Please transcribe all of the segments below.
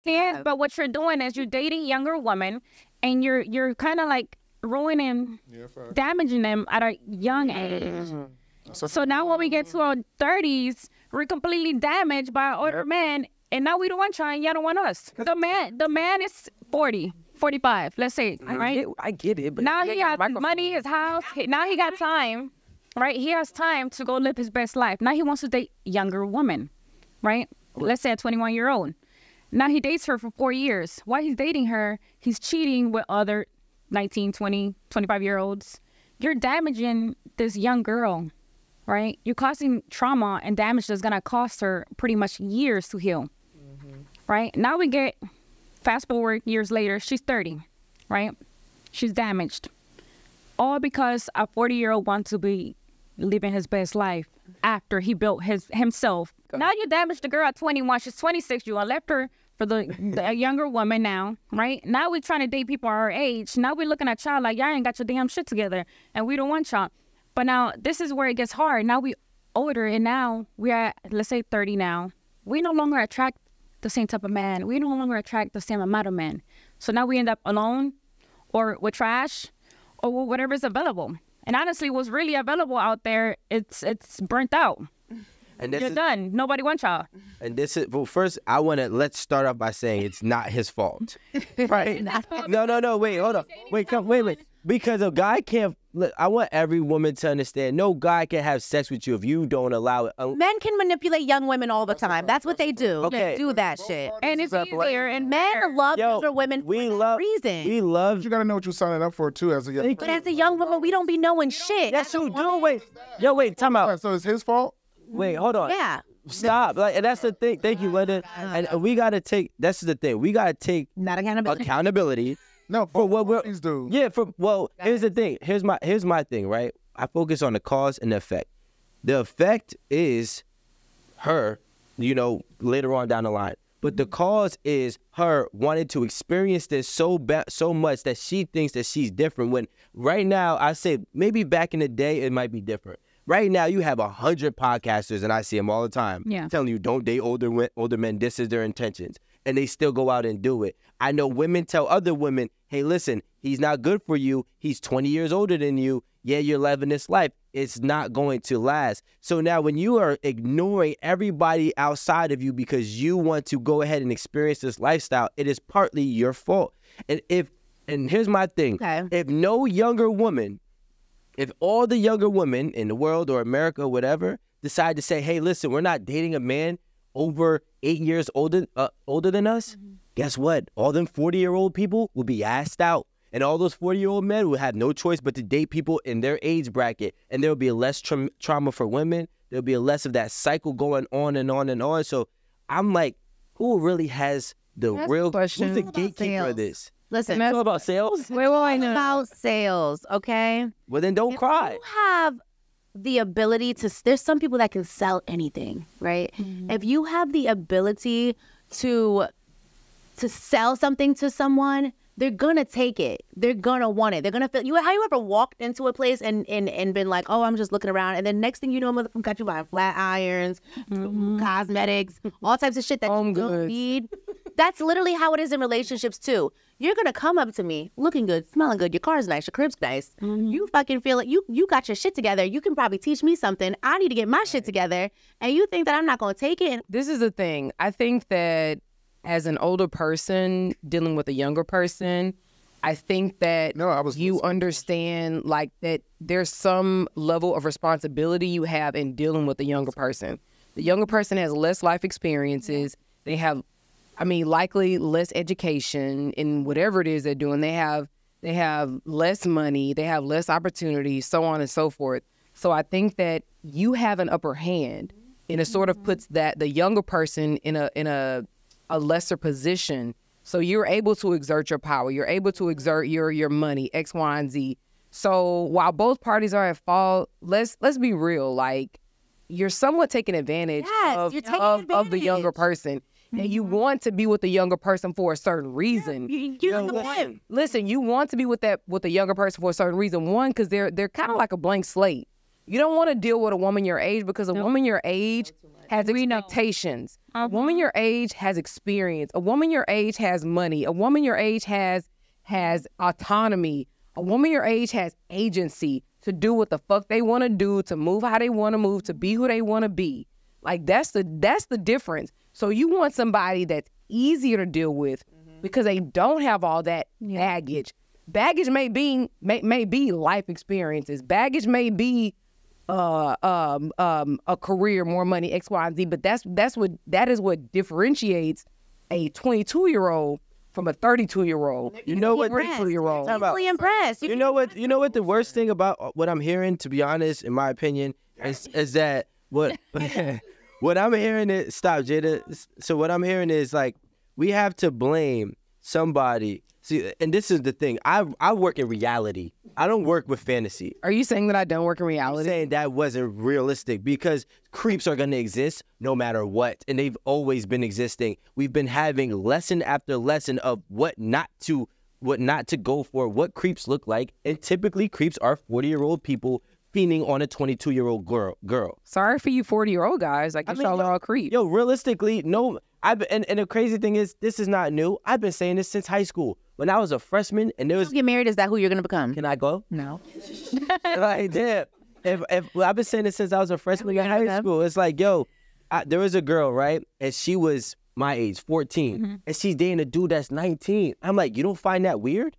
Yeah, but what you're doing is you're dating younger women, and you're kind of like ruining, damaging them at a young age. So now when we get to our 30s, we're completely damaged by older men, and now we don't want y'all, and y'all don't want us. The man is 40, 45, let's say, right? I get it, but now he has money, his house. Now he got time, right? He has time to go live his best life. Now he wants to date younger women, right? Let's say a 21-year-old. Now he dates her for 4 years. While he's dating her, he's cheating with other 19, 20, 25-year-olds. You're damaging this young girl, right? You're causing trauma and damage that's going to cost her pretty much years to heal, right? Now we get, fast forward years later, she's 30, right? She's damaged. All because a 40-year-old wants to be living his best life after he built himself. Now you damaged the girl at 21. She's 26. You left her for the younger woman now, right? Now we're trying to date people our age. Now we're looking at y'all like, y'all ain't got your damn shit together, and we don't want y'all. But now this is where it gets hard. Now we older, and now we're at, let's say, 30 now. We no longer attract the same type of man. We no longer attract the same amount of men. So now we end up alone, or with trash, or whatever's available. And honestly, what's really available out there, it's burnt out. And You're done. Nobody wants y'all. And this is, well, first, let's start off by saying it's not his fault. Right? No, wait, hold on. Wait. Because a guy can't, look, I want every woman to understand, no guy can have sex with you if you don't allow it. Men can manipulate young women all the time. That's what they do. Okay. They do that shit. And it's easier. And Men love older women for a reason. We love. You gotta know what you're signing up for too, as a young. But as a young woman, we don't be knowing shit. Yes, you do. Wait, time out. So it's his fault. Wait, hold on. Yeah. Stop. Like, and that's the thing. Thank you, Linda. And we gotta take. That's the thing. We gotta take Not accountability. accountability. No, for what we're. These dudes. Yeah. Here's the thing. Here's my thing. Right. I focus on the cause and the effect. The effect is her, later on down the line. But the cause is her wanting to experience this so much that she thinks that she's different. When right now, I say maybe back in the day it might be different. Right now, you have 100 podcasters, and I see them all the time, telling you don't date older men. This is their intentions, and they still go out and do it. I know women tell other women, "Hey, listen, he's not good for you. He's 20 years older than you. Yeah, you're living this life. It's not going to last." So now, when you are ignoring everybody outside of you because you want to go ahead and experience this lifestyle, it is partly your fault. And here's my thing: if all the younger women in the world or America or whatever decide to say, "Hey, listen, we're not dating a man over 8 years older than us," guess what? All them 40-year-old people will be asked out. And all those 40-year-old men will have no choice but to date people in their age bracket. And there will be less trauma for women. There'll be less of that cycle going on and on and on. So I'm like, who really has the real question? Who's the gatekeeper of this? Listen, it's all about sales? Wait, about sales, okay? Well, then don't cry. You have the ability to, there's some people that can sell anything, right? If you have the ability to sell something to someone, they're gonna take it. They're gonna want it. They're gonna feel. Have you ever walked into a place and been like, "Oh, I'm just looking around," and then next thing you know, motherfucker got you buying flat irons, cosmetics, all types of shit that you don't need. That's literally how it is in relationships too. You're gonna come up to me looking good, smelling good, your car's nice, your crib's nice. You fucking feel like you got your shit together. You can probably teach me something. I need to get my shit together, and you think that I'm not gonna take it. This is the thing. I think that as an older person dealing with a younger person, I think that you understand like that there's some level of responsibility you have in dealing with a younger person. The younger person has less life experiences. They have, likely less education in whatever it is they're doing. They have less money. They have less opportunities, so on and so forth. So I think that you have an upper hand, and it sort of puts that the younger person in a lesser position. So you're able to exert your power. You're able to exert your money, X, Y, and Z. So while both parties are at fault, let's be real. Like, you're somewhat taking advantage of the younger person. And you want to be with the younger person for a certain reason. Listen, you want to be with the younger person for a certain reason. One, because they're kind of like a blank slate. You don't want to deal with a woman your age because a woman your age, has expectations. A woman your age has experience. A woman your age has money. A woman your age has autonomy. A woman your age has agency to do what the fuck they want to do, to move how they want to move, to be who they want to be. Like that's the difference. So you want somebody that's easier to deal with because they don't have all that baggage. Baggage may be life experiences. Baggage may be a career, more money, X, Y, and Z. But that is what differentiates a 22-year-old from a 32-year-old. You know what? 32-year-old. Easily impressed. You know what? You know what? The worst thing about what I'm hearing, to be honest, in my opinion, is that what I'm hearing is stop, Jada. So what I'm hearing is like we have to blame somebody. See, and this is the thing. I work in reality. I don't work with fantasy. Are you saying that I don't work in reality? I'm saying that wasn't realistic because creeps are going to exist no matter what. And they've always been existing. We've been having lesson after lesson of what not to go for, what creeps look like. And typically creeps are 40-year-old people fiending on a 22-year-old girl. Sorry for you 40-year-old guys. Like, y'all are all creeps. Yo, realistically, no. And the crazy thing is, this is not new. I've been saying this since high school. When I was a freshman and there was... You get married, is that who you're going to become? Can I go? No. Like, damn. I've been saying this since I was a freshman in high school. It's like, yo, there was a girl, right? And she was my age, 14. And she's dating a dude that's 19. I'm like, you don't find that weird?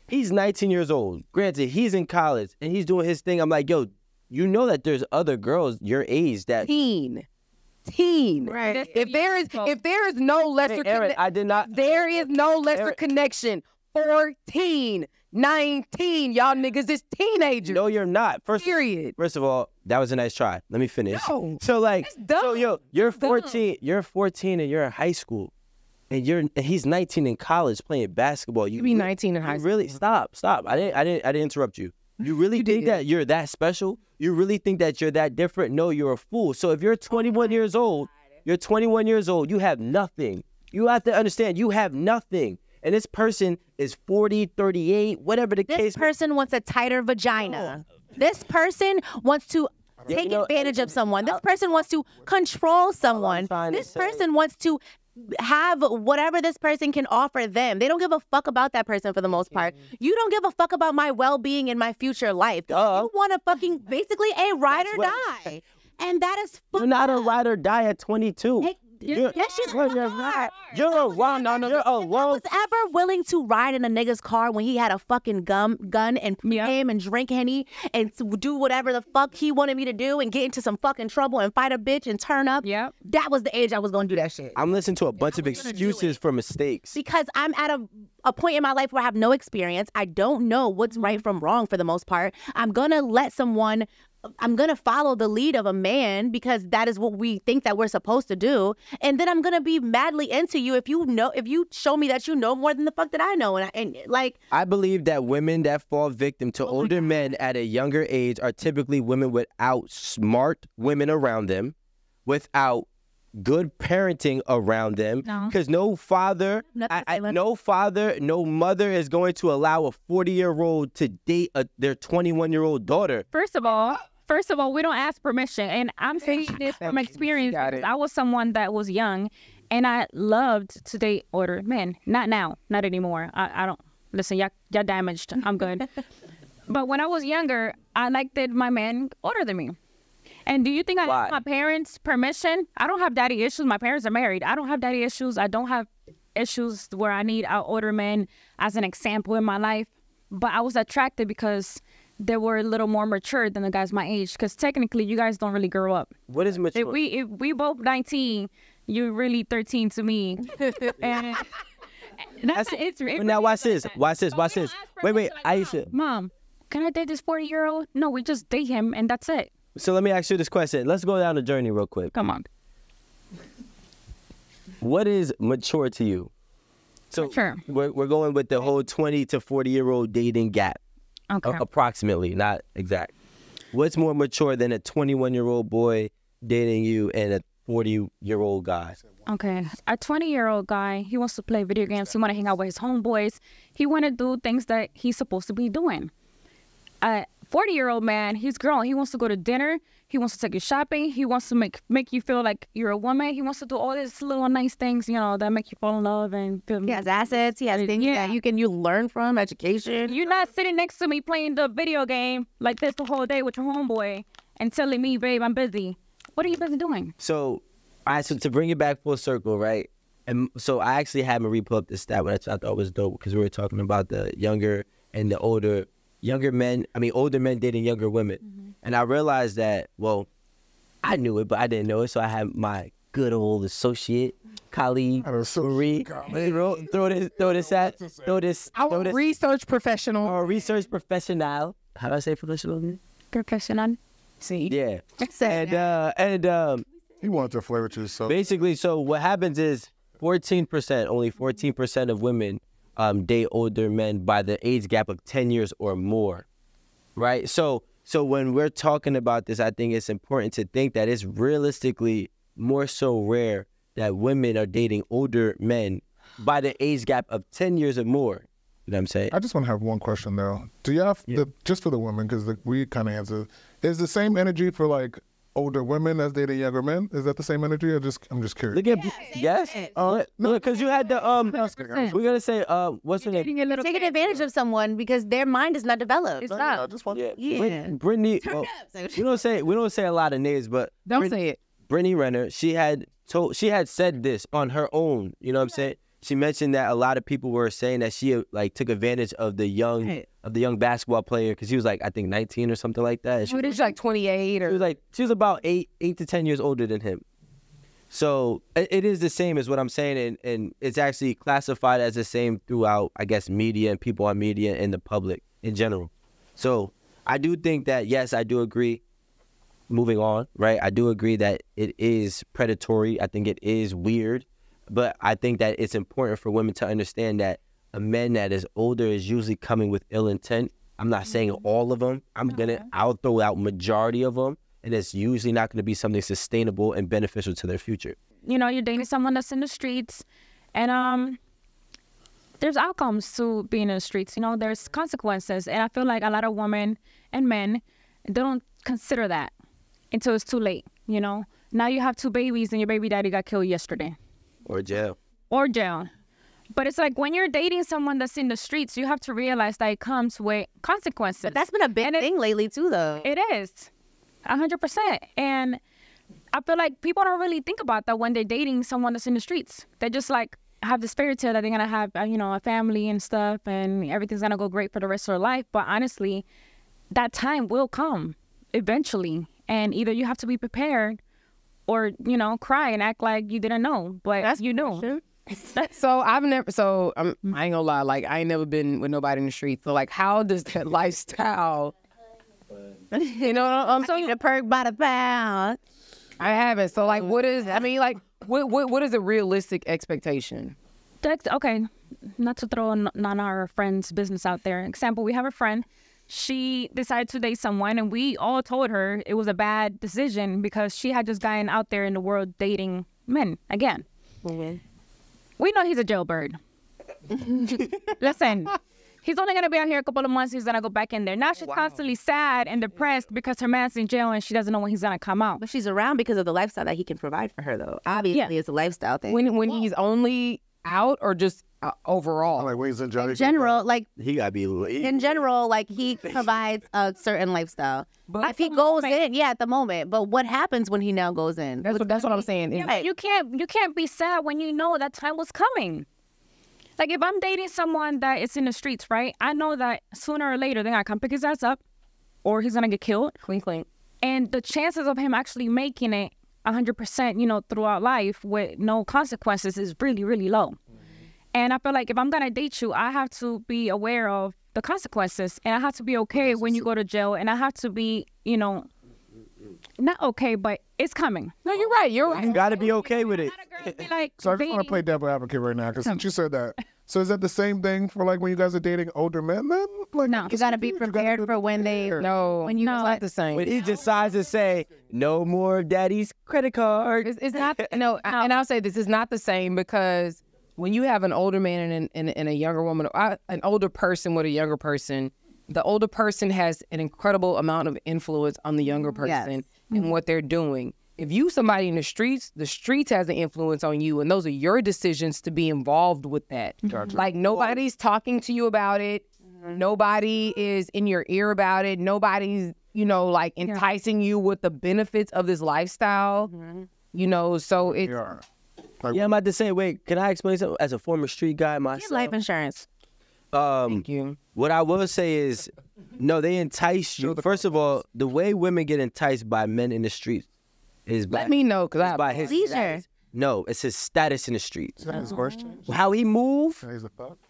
He's 19 years old. Granted, he's in college and he's doing his thing. I'm like, yo, you know that there's other girls your age that... Teen. Right. If there is no lesser Erin, I did not. There is no lesser connection. 14, 19, y'all niggas is teenagers. No, you're not. First of all, that was a nice try. Let me finish. No, so like, so yo, you're 14. You're 14 and you're in high school, and he's 19 in college playing basketball. You be 19 in high school. Really? Stop. I didn't interrupt you. You really think that you're that special? You really think that you're that different? No, you're a fool. So if you're 21 years old, you have nothing. You have to understand, you have nothing. And this person is 40, 38, whatever the case. This person wants a tighter vagina. This person wants to take advantage of someone. This person wants to control someone. This person wants to have whatever this person can offer them. They don't give a fuck about that person for the most part. You don't give a fuck about my well-being in my future life. You want to fucking basically a ride or die. And that is You're not a ride or die at 22. Yes, you're not. You're a one. You're alone. Was ever willing to ride in a nigga's car when he had a fucking gun and pay him and drink Henny and do whatever the fuck he wanted me to do and get into some fucking trouble and fight a bitch and turn up? Yep. That was the age I was gonna do that shit. I'm listening to a bunch of excuses for mistakes. Because I'm at a point in my life where I have no experience. I don't know what's right from wrong for the most part. I'm gonna follow the lead of a man because that is what we think that we're supposed to do. And then I'm going to be madly into you if you show me that you know more than the fuck that I know. And I believe that women that fall victim to older men at a younger age are typically women without smart women around them, without good parenting around them. Because no father, no mother is going to allow a 40-year-old to date their 21-year-old daughter. First of all, we don't ask permission, and I'm saying this from experience. I was someone that was young, and I loved to date older men. Not now, not anymore. I don't listen. Y'all damaged. I'm good. But when I was younger, I liked that my man older than me. And do you think I have my parents' permission? I don't have daddy issues. My parents are married. I don't have daddy issues. I don't have issues where I need an older man as an example in my life. But I was attracted because they were a little more mature than the guys my age. Because technically, you guys don't really grow up. What is mature? If we both 19, you're really 13 to me. And now watch this. Watch this. Wait. Ayisha. Mom, can I date this 40-year-old? No, we just date him and that's it. So let me ask you this question. Let's go down the journey real quick. Come on. What is mature to you? So sure. We're going with the whole 20 to 40-year-old dating gap. Okay. Approximately, not exact. What's more mature than a 21-year-old boy dating you and a 40-year-old guy? Okay. A 20-year-old guy, he wants to play video games. He want to hang out with his homeboys. He want to do things that he's supposed to be doing. 40-year-old man, he's grown. He wants to go to dinner. He wants to take you shopping. He wants to make you feel like you're a woman. He wants to do all these little nice things, you know, that make you fall in love and feel. He has assets. He has things that you learn from, education. You're not sitting next to me playing the video game like this the whole day with your homeboy and telling me, babe, I'm busy. What are you busy doing? So, all right, so to bring it back full circle, right? And so I actually had Marie pull up the stat, which I thought was dope because we were talking about the younger and the older men dating younger women. Mm-hmm. And I realized that, well, I knew it, but I didn't know it. So I had my good old associate, colleague, Marie, throw this. Our research professional. Our research professional. How do I say professional again? Professional. See? Yeah. And he wanted to flirt with you, so. Basically, so what happens is only 14% of women date older men by the age gap of 10 years or more, right? So when we're talking about this, I think it's important to think that it's realistically more so rare that women are dating older men by the age gap of 10 years or more. You know what I'm saying? I just want to have one question, though. Do you have, just for the women, because we kind of answer, is the same energy for, like, older women as dating younger men? Is that the same energy? I'm just curious. Look at yes. Because you had the we're gonna say what's her name? Taking advantage of someone because their mind is not developed. It's not. I just want Brittany. We don't say a lot of names, but Don't say it. Brittany Renner. She had said this on her own. You know what I'm saying? She mentioned that a lot of people were saying that she like took advantage of the young basketball player because he was like I think 19 or something like that. She was like 28 or she was about 8 to 10 years older than him. So it is the same as what I'm saying, and it's actually classified as the same throughout, I guess, media and people on media and the public in general. So I do think that, yes, I do agree. Moving on, right? I do agree that it is predatory. I think it is weird. But I think that it's important for women to understand that a man that is older is usually coming with ill intent. I'm not saying all of them. I'll throw out majority of them, and it's usually not going to be something sustainable and beneficial to their future. You know, you're dating someone that's in the streets, and there's outcomes to being in the streets. You know, there's consequences, and I feel like a lot of women and men, they don't consider that until it's too late. You know, now you have 2 babies, and your baby daddy got killed yesterday. Or jail. But it's like when you're dating someone that's in the streets, you have to realize that it comes with consequences. But that's been a big thing lately too, though. It is, 100%. And I feel like people don't really think about that when they're dating someone that's in the streets. They just like have this fairy tale that they're gonna have, a family and stuff, and everything's gonna go great for the rest of their life. But honestly, that time will come eventually, and either you have to be prepared or, cry and act like you didn't know, but you knew. So I ain't gonna lie, like I ain't never been with nobody in the street. So like, how does that lifestyle, so the perk by the pound. I haven't. So like, what is a realistic expectation? Okay, not to throw on our friend's business out there. Example, we have a friend. She decided to date someone, and we all told her it was a bad decision because she had just gotten out there in the world dating men again. Mm-hmm. We know he's a jailbird. Listen, he's only going to be out here a couple of months. He's going to go back in there. Now she's constantly sad and depressed because her man's in jail and she doesn't know when he's going to come out. But she's around because of the lifestyle that he can provide for her, though. Obviously, it's a lifestyle thing. When he's only out or just overall? Like when he's in jail. In general, like he gotta be. In general, like he provides a certain lifestyle. But if he goes in, at the moment. But what happens when he now goes in? That's what I'm saying. Yeah, you can't be sad when you know that time was coming. Like if I'm dating someone that is in the streets, right? I know that sooner or later they're gonna come pick his ass up, or he's gonna get killed. Clean. And the chances of him actually making it 100%, throughout life with no consequences is really, really low. And I feel like if I'm going to date you, I have to be aware of the consequences. And I have to be okay when you go to jail. And I have to be, not okay, but it's coming. No, you're right. You're right. You got to be okay with it. So I just want to play devil advocate right now because since you said that. So is that the same thing for like when you guys are dating older men then? Like, no. You got to be prepared for when they... No. When you it's not the same. When he decides to say, no more daddy's credit card. It's not... No, and I'll say this is not the same because... When you have an older man and a younger woman, an older person with a younger person, the older person has an incredible amount of influence on the younger person and what they're doing. If you somebody in the streets has an influence on you, and those are your decisions to be involved with that. Gotcha. Like nobody's talking to you about it. Nobody is in your ear about it. Nobody's, like enticing you with the benefits of this lifestyle. So it's... I'm about to say, wait, can I explain something? As a former street guy myself. Life insurance. Thank you. What I will say is, no, they entice you. First of all, the way women get enticed by men in the streets is by... Let me know, because I... by his status. No, it's his status in the streets. How he move,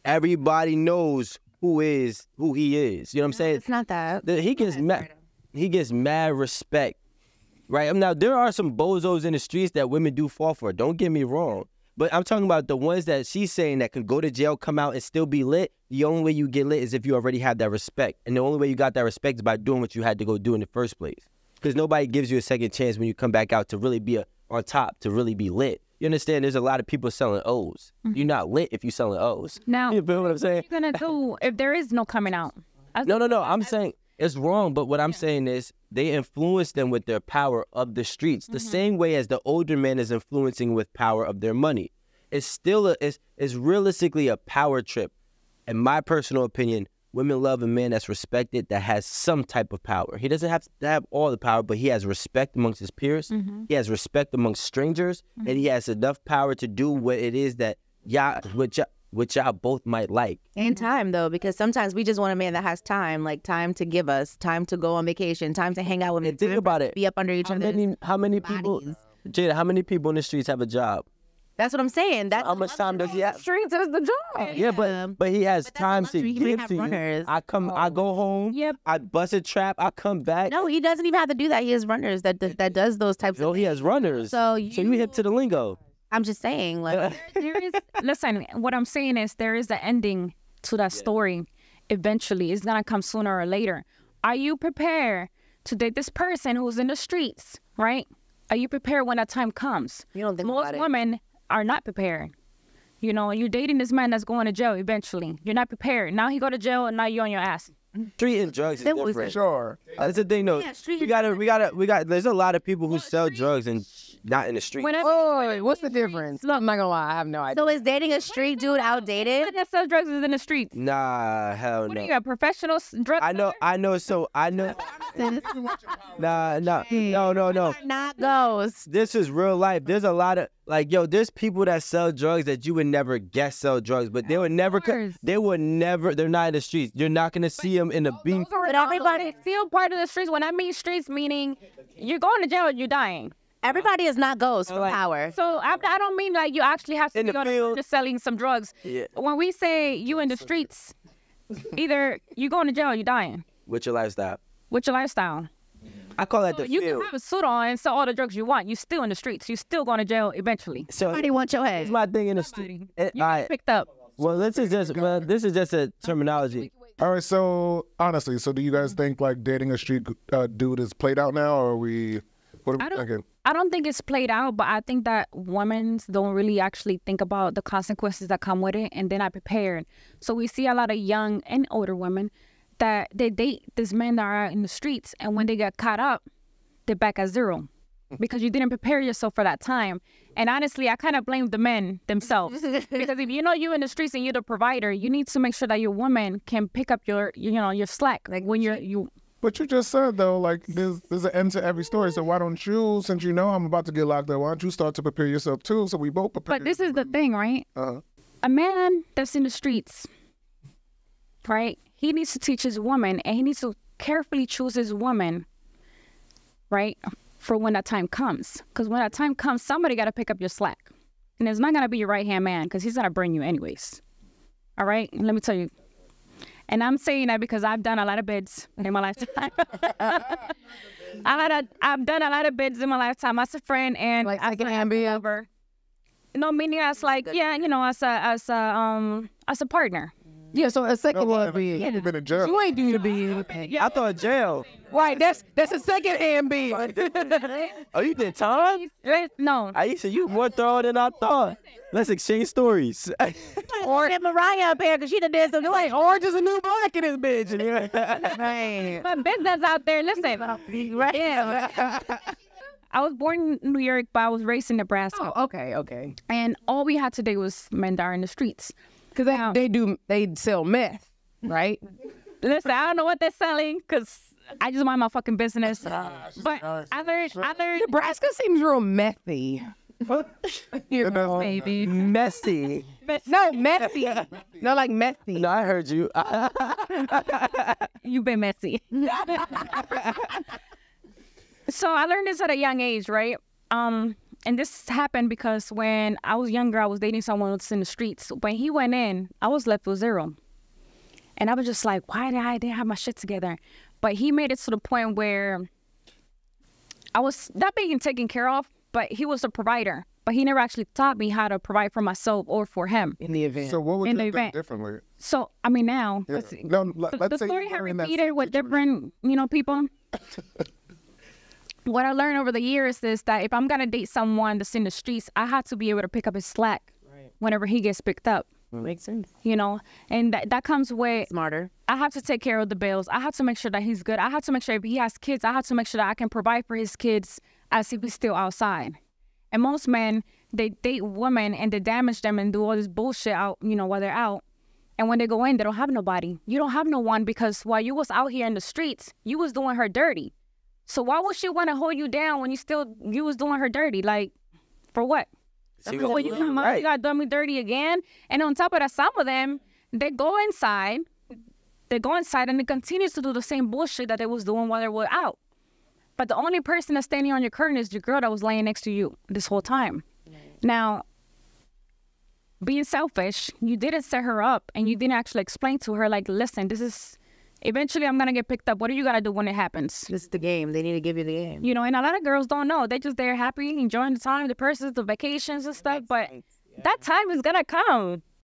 everybody knows who he is. You know what I'm saying? It's not that. He gets mad respect, right? Now, there are some bozos in the streets that women do fall for. Don't get me wrong. But I'm talking about the ones that she's saying that can go to jail, come out, and still be lit. The only way you get lit is if you already have that respect. And the only way you got that respect is by doing what you had to go do in the first place. Because nobody gives you a second chance when you come back out to really be on top, to really be lit. You understand? There's a lot of people selling O's. You're not lit if you're selling O's. Now, you feel what I'm saying? What are you going to do if there is no coming out? No. I'm saying it's wrong, but what I'm saying is they influence them with their power of the streets. The same way as the older man is influencing with power of their money. It's still it's realistically a power trip. In my personal opinion, women love a man that's respected, that has some type of power. He doesn't have to have all the power, but he has respect amongst his peers. He has respect amongst strangers, and he has enough power to do what it is that which y'all both might like. And time, though, because sometimes we just want a man that has time, like time to give us, time to go on vacation, time to hang out with me. Think about it. Be up under each other. How many people, Jada, how many people in the streets have a job? That's what I'm saying. That's how much time does he have? Streets is the job. Yeah, but he has time to give to you. I go home. Yep. I bust a trap. I come back. No, he doesn't even have to do that. He has runners that does those types of things. He has runners. So you hip to the lingo. I'm just saying, like, listen, what I'm saying is there is an ending to that story. Eventually, it's gonna come sooner or later. Are you prepared to date this person who's in the streets, right? Are you prepared when that time comes? You don't think most women are not prepared. You're dating this man that's going to jail eventually. You're not prepared. Now he go to jail and now you're on your ass. Street and drugs is different. Sure. That's the thing, though. Yeah, there's a lot of people who sell drugs and not in the street. What's the difference? I'm not gonna lie, I have no idea. So is dating a street dude outdated? That sells drugs is in the streets. Nah, hell What no. are you, a professional drug I know. No. Not ghosts. This is real life. There's a lot of there's people that sell drugs that you would never guess sell drugs, but they would never. They're not in the streets. You're not gonna see them in the beef. But everybody still part of the streets. When I mean streets, meaning you're going to jail, you're dying. Everybody is not ghosts for power. So I don't mean like you actually have to In be the on field. just selling some drugs. Yeah. When we say you in the streets, either you going to jail or you dying. With your lifestyle. With your lifestyle. I call that So the you field. can have a suit on and sell all the drugs you want. You still in the streets. You still going to jail eventually. So Everybody wants your head. here's my thing in the street. You get picked up. Well, this is just a terminology. All right, so honestly, do you guys think like dating a street dude is played out now, or what are we thinking? I don't think it's played out, but I think that women don't really actually think about the consequences that come with it, and they're not prepared. So we see a lot of young and older women that they date these men that are out in the streets, and when they get caught up, they're back at zero because you didn't prepare yourself for that time. And honestly, I kind of blame the men themselves because if you're in the streets and you're the provider, you need to make sure that your woman can pick up your slack. Like when you. But you just said though, like there's an end to every story. So why don't you, since I'm about to get locked up, why don't you start to prepare yourself too, so we both prepare? But this is the thing, right? A man that's in the streets, right? He needs to teach his woman, and he needs to carefully choose his woman, right? For when that time comes. Because when that time comes, somebody got to pick up your slack. And it's not going to be your right-hand man because he's going to burn you anyways. All right? And let me tell you. And I'm saying that because I've done a lot of bids in my lifetime. I've done a lot of bids in my lifetime. As a friend and Like as second hand bid? No, meaning as like, as a partner. Yeah, so a second hand You bid. been in jail. You ain't do the bid. I thought jail. Right, that's a second hand bid. Oh, you did time? No. Ayisha, you more thorough than I thought. Let's exchange stories. Or Mariah up here because she done did some Like Orange is a new black in this bitch. right. My business out there, listen. Right. Yeah. I was born in New York, but I was raised in Nebraska. Oh, okay. And all we had today was men that are in the streets. Because they sell meth, right? Listen, I don't know what they're selling because I just mind my fucking business. But I learned Nebraska seems real methy. You know, baby. Messy. no, messy. No, like methy. No, I heard you. You've been messy. So I learned this at a young age, right? And this happened because when I was younger, I was dating someone who was in the streets. When he went in, I was left with zero. And I was just like, why did I didn't have my shit together? But he made it to the point where I was not being taken care of, but he was a provider. But he never actually taught me how to provide for myself or for him. In the event. So what would In you the have done event. differently? So, I mean, now, Yeah. the, No, let's the say story you had were in that repeated same with situation. different, people. What I learned over the years is that if I'm going to date someone that's in the streets, I have to be able to pick up his slack whenever he gets picked up. Makes sense. And that comes with Smarter. I have to take care of the bills. I have to make sure that he's good. I have to make sure if he has kids, I have to make sure that I can provide for his kids as if he's still outside. And most men, they date women and they damage them and do all this bullshit out, while they're out. And when they go in, they don't have nobody. You don't have no one because while you was out here in the streets, you was doing her dirty. So why would she want to hold you down when you was doing her dirty? Like, for what? When you come out, you got to do me dirty again. And on top of that, some of them, they go inside and they continue to do the same bullshit that they was doing while they were out. But the only person that's standing on your curtain is your girl that was laying next to you this whole time. Now, being selfish, you didn't set her up and you didn't actually explain to her, like, listen, eventually I'm going to get picked up. What are you going to do when it happens? This is the game. They need to give you the game. And a lot of girls don't know. They're just there happy, enjoying the time, the purses, the vacations and stuff. But that time is going to come.